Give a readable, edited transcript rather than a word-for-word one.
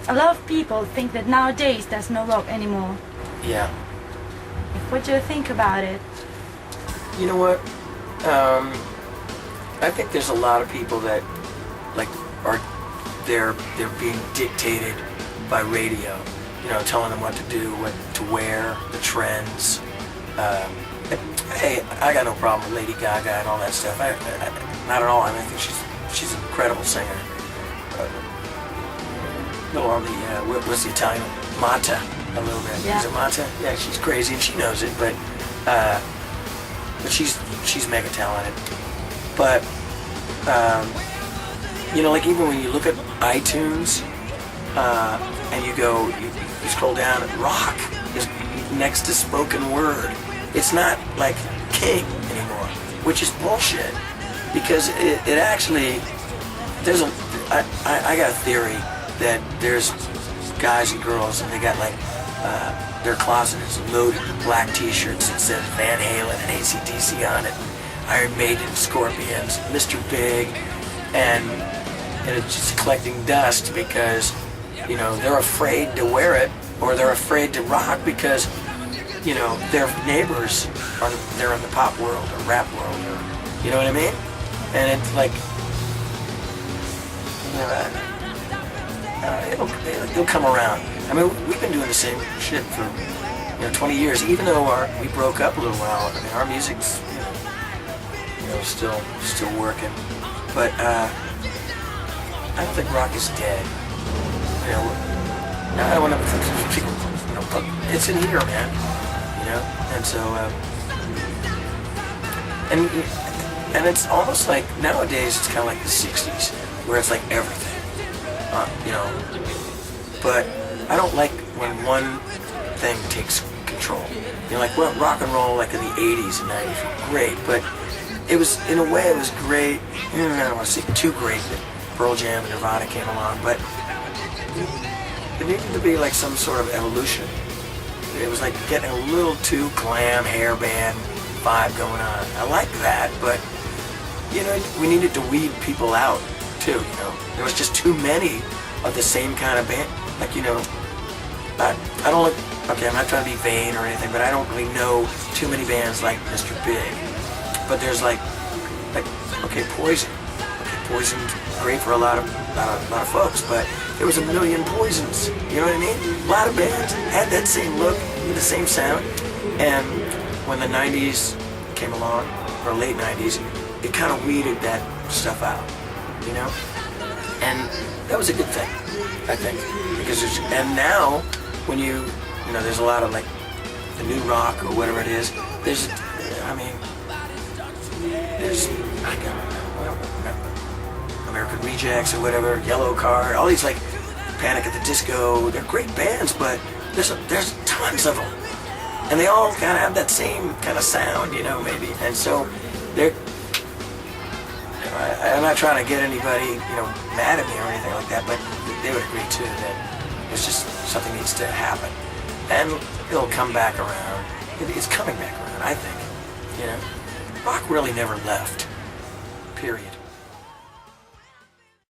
a lot of people think that nowadays there's no rock anymore. Yeah. What do you think about it? You know what? I think there's a lot of people that like they're being dictated by radio. You know, telling them what to do, what to wear, the trends. Hey, I got no problem with Lady Gaga and all that stuff. Not at all. I mean, I think she's an incredible singer. Or what's the Italian? Mata, a little bit. Yeah. Is it Mata? Yeah, she's crazy and she knows it, but she's mega talented. But you know, like even when you look at iTunes and you scroll down, rock is next to spoken word. It's not like king anymore, which is bullshit. Because it actually, I got a theory that there's guys and girls and they got like, their closet is loaded with black t-shirts that says Van Halen and AC/DC on it, Iron Maiden, Scorpions, Mr. Big, and it's just collecting dust because, you know, they're afraid to wear it or they're afraid to rock because, you know, their neighbors they're in the pop world or rap world or, you know what I mean? And it's like, you know, it'll come around. I mean, we've been doing the same shit for, you know, 20 years. Even though we broke up a little while, I mean, our music's, you know, still working. But I don't think rock is dead. You know, I don't want to people, you know, it's in here, man. You know, and so, and it's almost like nowadays it's kind of like the 60s, where it's like everything, you know. But I don't like when one thing takes control. You know, like, well, rock and roll, like in the 80s and 90s, were great, but it was, in a way, it was great. I don't want to say too great that Pearl Jam and Nirvana came along, but there needed to be like some sort of evolution. It was like getting a little too glam hair band vibe going on. I like that, but you know, we needed to weed people out too. You know, there was just too many of the same kind of band. Like, you know, I don't look. Okay, I'm not trying to be vain or anything, but I don't really know too many bands like Mr. Big. But there's like okay, Poison. Okay, Poison's great for a lot of folks, but there was a million Poisons. You know what I mean? A lot of bands had that same look, the same sound. And when the 90s came along, or late 90s, it kind of weeded that stuff out, you know? And that was a good thing, I think. Because and now, when you know, there's a lot of like the new rock or whatever it is, there's American Rejects or whatever, Yellow Card, all these like Panic at the Disco, they're great bands, but there's tons of them. And they all kind of have that same kind of sound, you know, maybe. And so they're, you know, I'm not trying to get anybody, you know, mad at me or anything like that, but they would agree too that it's just something needs to happen. And it'll come back around. It's coming back around, I think. You know, rock really never left, period.